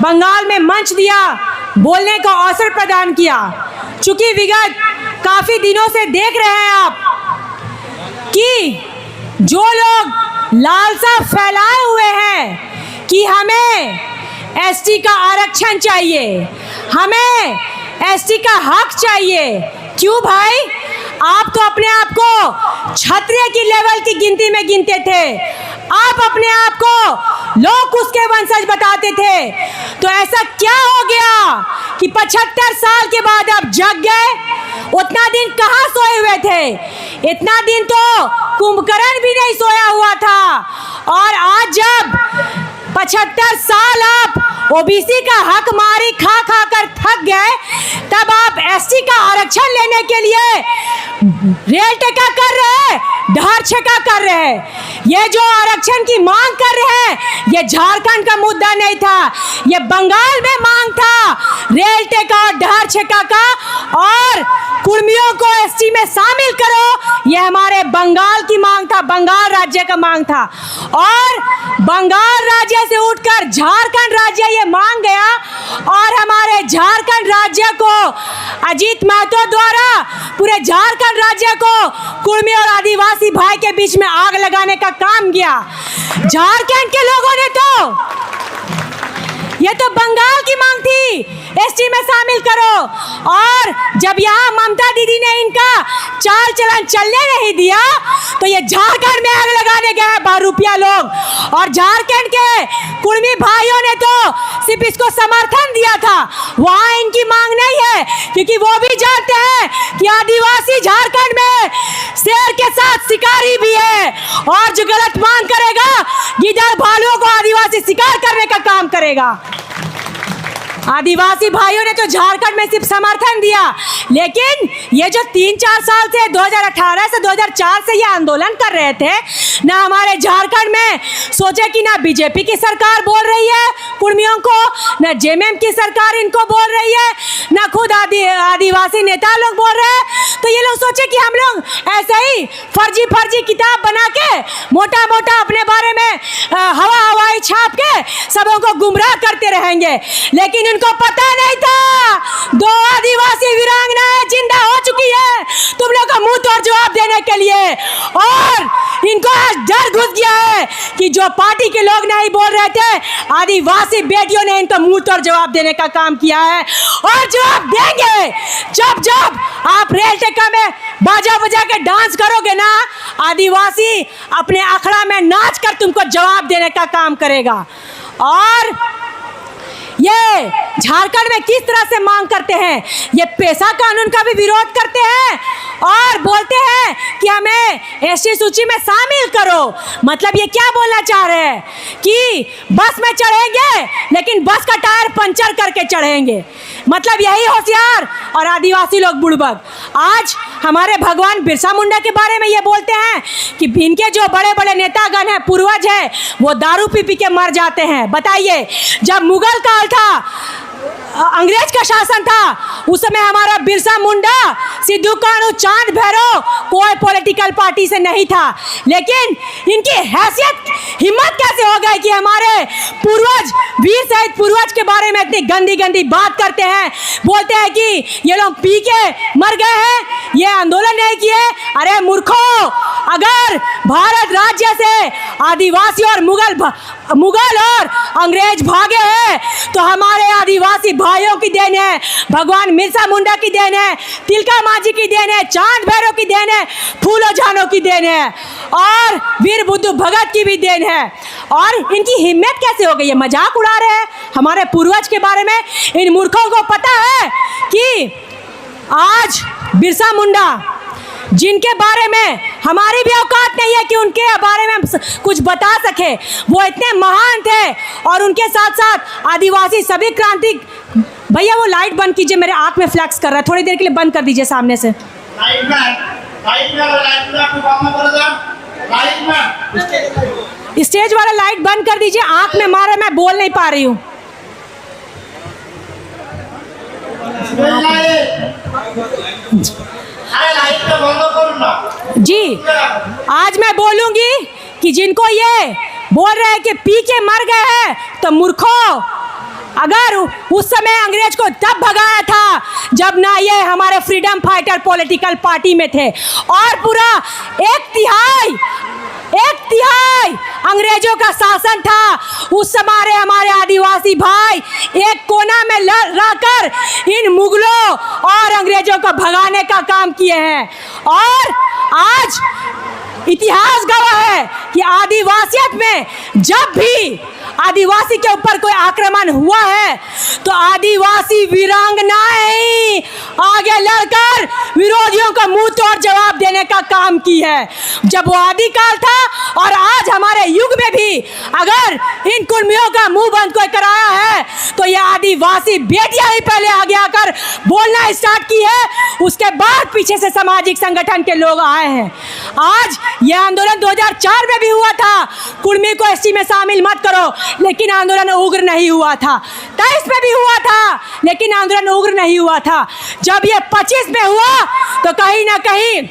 बंगाल में मंच दिया, बोलने का अवसर प्रदान किया। चूंकि विगत काफ़ी दिनों से देख रहे हैं आप कि जो लोग लालसा फैलाए हुए हैं कि हमें एसटी का आरक्षण चाहिए, हमें एसटी का हक चाहिए। क्यों भाई? आप तो अपने आप को क्षत्रिय की लेवल की गिनती में गिनते थे, आप अपने आप को लोग उसके वंशज बताते थे। तो ऐसा क्या हो गया कि 75 साल के बाद आप जग गए? उतना दिन कहाँ सोए हुए थे? इतना दिन तो कुंभकर्ण भी नहीं सोया हुआ था। और आज जब 75 साल आप ओबीसी का हक मारी खा खा कर थक गए, तब आप एसटी का आरक्षण लेने के लिए रेल टेका कर रहे हैं, ढार छेका कर रहे हैं। ये जो आरक्षण की मांग कर रहे हैं, ये झारखंड का मुद्दा नहीं था, ये बंगाल में मांग था रेल टेका और ढार छेका का। और कुर्मियों को एसटी में शामिल करो, ये हमारे बंगाल की मांग था, बंगाल राज्य का मांग था। और बंगाल राज्य से उठकर झारखंड राज्य ये मांग गया, और हमारे झारखंड राज्य को अजीत महतो द्वारा पूरे झारखंड राज्य को कुर्मी और आदिवासी भाई के बीच में आग लगाने का काम किया। झारखंड के लोगों ने तो ये तो बंगाल की मांग थी, एसटी में शामिल करो। और जब यहाँ ममता दीदी ने इनका चाल चलन चलने नहीं दिया, तो ये झारखंड में आग लगाने गए बहरूपिया लोग। और झारखंड के कुर्मी भाइयों ने तो सिर्फ इसको समर्थन दिया था, वहाँ इनकी मांग नहीं है, क्योंकि वो भी जानते हैं कि आदिवासी झारखंड में शेर के साथ शिकारी भी है। और जो गलत मांग करेगा, गिद्ध भालुओं को आदिवासी शिकार करने का काम करेगा। आदिवासी भाइयों ने तो झारखंड में सिर्फ समर्थन दिया, लेकिन ये जो 3-4 साल से 2018 से 2004 से ये आंदोलन कर रहे थे, ना हमारे झारखंड में सोचे कि ना बीजेपी की सरकार बोल रही है कुर्मियों को, ना जेएमएम की सरकार इनको बोल रही है, ना खुद आदिवासी नेता लोग बोल रहे हैं। तो ये लोग सोचे कि हम लोग ऐसे ही फर्जी किताब बना के मोटा मोटा अपने बारे में हवाई छाप के सबों को गुमराह करते रहेंगे। लेकिन इनको पता नहीं था 2 आदिवासी वीरांगनाएं जिंदा हो चुकी है तुम लोग का मुंह तोड़ जवाब देने के लिए। और इनको आज डर घुस गया है कि जो पार्टी के लोग नहीं बोल रहे थे, आदिवासी बेटियों ने इनको मुंह तोड़ जवाब देने का काम किया है। और जवाब देंगे जब जब आप रेल टेका में बाजा बजा के डांस करोगे ना, आदिवासी अपने अखड़ा में नाच कर तुमको जवाब देने का काम करेगा। और ये झारखंड में किस तरह से मांग करते हैं, ये पेशा कानून का भी विरोध करते हैं और बोलते हैं कि हमें एसटी सूची में शामिल करो। मतलब ये क्या बोलना चाह रहे हैं कि बस में चढ़ेंगे लेकिन बस का टायर पंचर करके चढ़ेंगे। मतलब यही होशियार और आदिवासी लोग बुड़बक। आज हमारे भगवान बिरसा मुंडा के बारे में ये बोलते हैं कि इनके जो बड़े बड़े नेतागण हैं, पूर्वज हैं, वो दारू पी पी के मर जाते हैं। बताइए, जब मुगल काल था, अंग्रेज का शासन था, उस समय हमारा बिरसा मुंडा, सिद्धू कान्हू, चांद भैरव कोई पॉलिटिकल पार्टी से नहीं था। लेकिन इनकी हैसियत, हिम्मत कैसे हो गई कि हमारे पूर्वज, वीर शहीद पूर्वज के बारे में इतनी गंदी गंदी बात करते हैं। बोलते हैं कि ये लोग पी के मर गए हैं, ये आंदोलन नहीं किए। अरे मूर्खों, अगर भारत राज्य से आदिवासी और मुगल और अंग्रेज भागे हैं तो हमारे आदिवासी भाइयों की देन है, भगवान बिरसा मुंडा की देन है, तिलका मांझी की देन है, चांद भैरव की देन है, फूलो झानो की देन है, और वीर बुद्धू भगत की भी देन है। और इनकी हिम्मत कैसे हो गई है, मजाक उड़ा रहे हैं हमारे पूर्वज के बारे में। इन मूर्खों को पता है कि आज बिरसा मुंडा, जिनके बारे में हमारी भी औकात नहीं है कि उनके बारे में हम कुछ बता सके, वो इतने महान थे। और उनके साथ साथ आदिवासी सभी क्रांति। भैया वो लाइट बंद कीजिए, मेरे आँख में फ्लैक्स कर रहा है, थोड़ी देर के लिए बंद कर दीजिए सामने से। स्टेज वाला लाइट बंद कर दीजिए, आँख में मारा, मैं बोल नहीं पा रही हूँ। जी, आज मैं बोलूंगी कि जिनको ये बोल रहे हैं कि पी के मर गए हैं, तो मूर्खों, अगर उस समय अंग्रेज को तब भगाया था जब ना ये हमारे फ्रीडम फाइटर पॉलिटिकल पार्टी में थे, और पूरा एक तिहाई अंग्रेजों का शासन था, उस समय हमारे आदिवासी भाई एक कोना में रहकर इन मुगलों और अंग्रेजों को भगाने का काम किए हैं। और आज इतिहास गवाह है कि आदिवासियत में जब भी आदिवासी के ऊपर कोई आक्रमण हुआ है तो आदिवासी वीरांगनाएं ही आगे लड़कर विरोधियों को मुंह तोड़ जवाब देने का काम की है। जब वो आदिकाल था और आज हमारे युग में भी अगर इन कुर्मियों का मुंह बंद कोई कराया है तो ये आदिवासी बेटियां ही पहले आगे आकर बोलना स्टार्ट की है, उसके बाद पीछे से सामाजिक संगठन के लोग आए हैं। आज यह आंदोलन 2004 में भी हुआ था, कुर्मी को एसटी में शामिल मत करो, लेकिन आंदोलन उग्र नहीं हुआ था। 23 में भी हुआ था लेकिन आंदोलन उग्र नहीं हुआ था। जब ये 25 में हुआ तो कहीं ना कहीं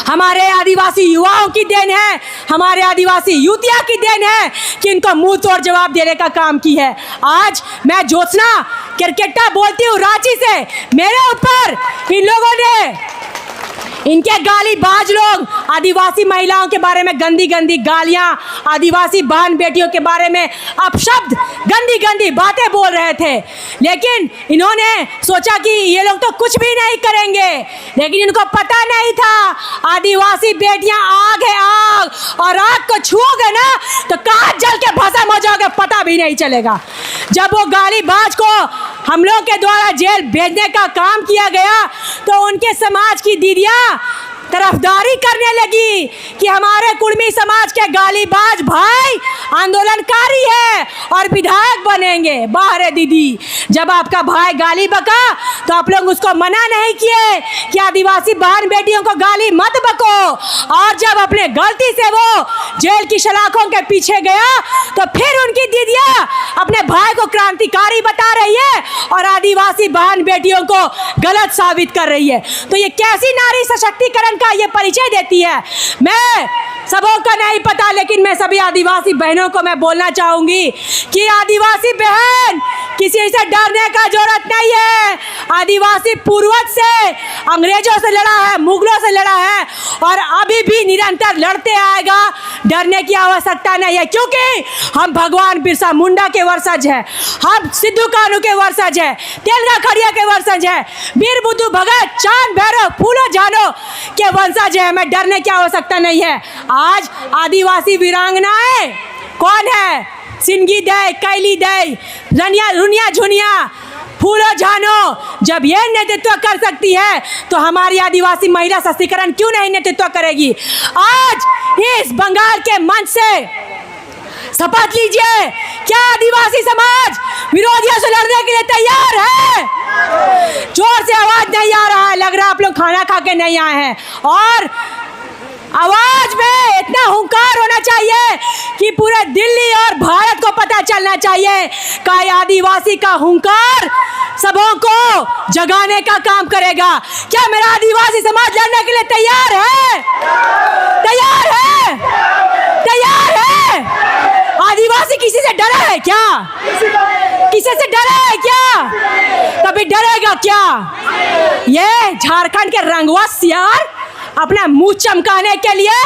हमारे आदिवासी युवाओं की देन है, हमारे आदिवासी युवतियां की देन है कि इनको मुंह तोड़ जवाब देने का काम की है। आज मैं ज्योत्सना क्रिकेटा बोलती हूँ रांची से, मेरे ऊपर इन लोगों ने, इनके गालीबाज लोग आदिवासी महिलाओं के बारे में गंदी गंदी गालियां, आदिवासी बहन बेटियों के बारे में अपशब्द गंदी गंदी बातें बोल रहे थे, लेकिन इन्होंने सोचा कि ये लोग तो कुछ भी नहीं करेंगे, लेकिन इनको पता नहीं था आदिवासी बेटियां आग है आग, और आग को छुओगे ना तो कहाँ जल के भस्म हो जाओगे पता भी नहीं चलेगा। जब वो गालीबाज को हम लोग के द्वारा जेल भेजने का काम किया गया तो उनके समाज की दीदियां तरफदारी करने लगी कि हमारे कुर्मी समाज के गालीबाज भाई आंदोलनकारी है और विधायक बनेंगे। बाहर दीदी, जब आपका भाई गाली बका तो आप लोग उसको मना नहीं किए कि आदिवासी बहन बेटियों को गाली मत बको, और जब अपने गलती से वो जेल की सलाखों के पीछे गया तो फिर उनकी दीदियां अपने भाई को क्रांतिकारी बता रही है और आदिवासी बहन बेटियों को गलत साबित कर रही है। तो ये कैसी नारी सशक्तिकरण का ये परिचय देती है। मैं सबों का नहीं पता, लेकिन मैं सभी आदिवासी बहनों को मैं बोलना चाहूंगी कि आदिवासी बहन किसी से डरने का जरूरत नहीं है। आदिवासी पूर्वज से अंग्रेजों से लड़ा है, मुगलों से लड़ा है और अभी भी निरंतर लड़ते आएगा। डरने की आवश्यकता नहीं है, क्योंकि हम भगवान बिरसा मुंडा के वंशज हैं, हम सिद्धू कान्हू के वंशज हैं, तेलगा खड़िया के वंशज हैं, वीर बुद्धू भगत, चांद भैरव, फूलो जानो के वंशज है। हमें डरने की आवश्यकता नहीं है। आज आदिवासी वीरांगनाएं कौन है? सिंगी दे, कैली दे, रनिया रुनिया झुनिया, फूलो जानो, जब ये नेतृत्व कर सकती है तो हमारी आदिवासी महिला सशक्तिकरण क्यों नहीं नेतृत्व करेगी? आज इस बंगाल के मंच से शपथ लीजिए, क्या आदिवासी समाज विरोधियों से लड़ने के लिए तैयार है? जोर से आवाज नहीं आ रहा है, लग रहा है आप लोग खाना खा के नहीं आए हैं। और आवाज में इतना हुंकार होना चाहिए कि पूरे दिल्ली और भारत को पता चलना चाहिए कि आदिवासी का हुंकार सबों को जगाने का काम करेगा। क्या मेरा आदिवासी समाज लड़ने के लिए तैयार है? तैयार है? तैयार है? आदिवासी किसी से डरा है क्या? किसी से डरा है क्या? कभी डरेगा क्या? ये झारखंड के रंगवा सियार अपना मुंह चमकाने के लिए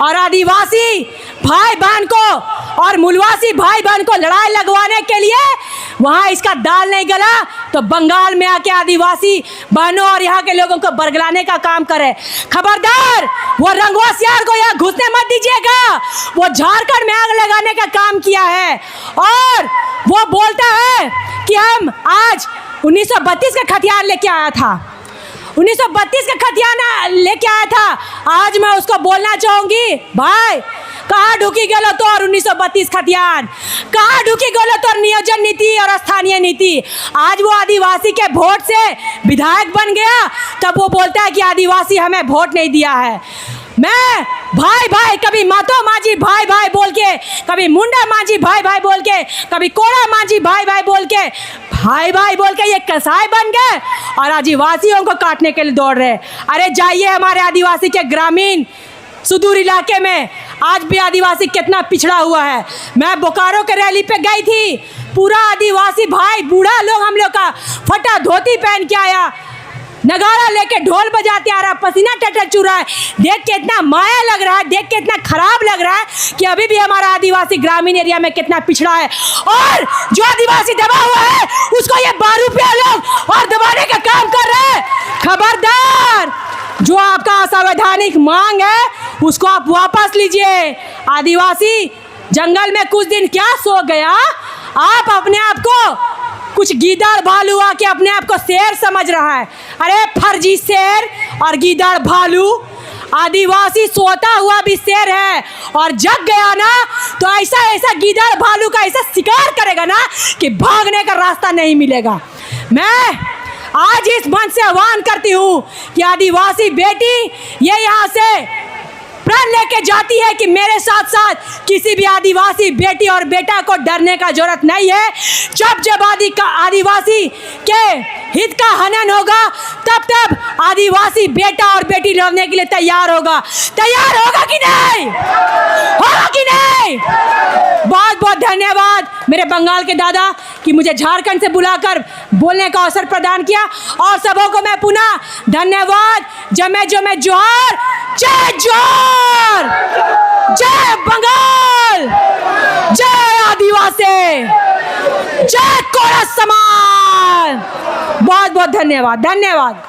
और आदिवासी भाई बहन को और मूलवासी भाई बहन को लड़ाई लगवाने के लिए वहाँ इसका दाल नहीं गला तो बंगाल में आके आदिवासी बहनों और यहाँ के लोगों को बरगलाने का काम करे। खबरदार, वो रंगवा सियार को यहाँ घुसने मत दीजिएगा। वो झारखंड में आग लगाने का काम किया है और वो बोलता है कि हम आज 1932 का खतियान लेके आया था, 1932 का खतियाना लेके आया था। आज मैं उसको बोलना चाहूंगी, भाई कहाँ ढुकी गलो तो और 1932 खतियान, कहाँ ढुकी गलो तो नियोजन नीति और स्थानीय नीति। आज वो आदिवासी के वोट से विधायक बन गया, तब वो बोलता है कि आदिवासी हमें वोट नहीं दिया है। मैं भाई भाई, कभी मातो मांझी भाई भाई बोल के, कभी मुंडा मांझी भाई भाई बोल के, कभी कोड़ा मांझी भाई भाई बोल के, भाई भाई बोल के ये कसाई बन गए और आदिवासियों को काटने के लिए दौड़ रहे। अरे जाइए हमारे आदिवासी के ग्रामीण सुदूर इलाके में आज भी आदिवासी कितना पिछड़ा हुआ है। मैं बोकारो के रैली पे गई थी, पूरा आदिवासी भाई बूढ़ा लोग हम लोग का फटा धोती पहन के आया, नगाड़ा लेके ढोल बजाते आ रहा, पसीना टटर चू रहा है। देख के इतना माया लग रहा है, देख के इतना खराब लग रहा है कि अभी भी हमारा आदिवासी ग्रामीण एरिया में कितना पिछड़ा है। और जो आदिवासी दबा हुआ है उसको ये 12 रुपया लोग और दबाने का काम कर रहे हैं। खबरदार, जो आपका असंवैधानिक मांग है उसको आप वापस लीजिए। आदिवासी जंगल में कुछ दिन क्या सो गया, आप अपने आप को कुछ गीदड़ भालू आके अपने आप को शेर समझ रहा है। अरे फर्जी शेर और गीदड़ भालू, आदिवासी सोता हुआ भी शेर है और जग गया ना तो ऐसा ऐसा गीदड़ भालू का ऐसा शिकार करेगा ना कि भागने का रास्ता नहीं मिलेगा। मैं आज इस मंच से आह्वान करती हूँ कि आदिवासी बेटी ये यहाँ से प्रण लेके जाती है कि मेरे साथ साथ किसी भी आदिवासी बेटी और बेटा को डरने का जरूरत नहीं है। जब आदिवासी के हित का हनन होगा तब आदिवासी बेटा और बेटी लड़ने के लिए तैयार होगा कि नहीं? होगा कि नहीं? बहुत बहुत धन्यवाद मेरे बंगाल के दादा कि मुझे झारखंड से बुलाकर बोलने का अवसर प्रदान किया। और सबों को मैं पुनः धन्यवाद। जमे जमे जोहार, जय जोहार, जय बंगाल, जय आदिवासी, जय कोरस समाज। बहुत बहुत धन्यवाद।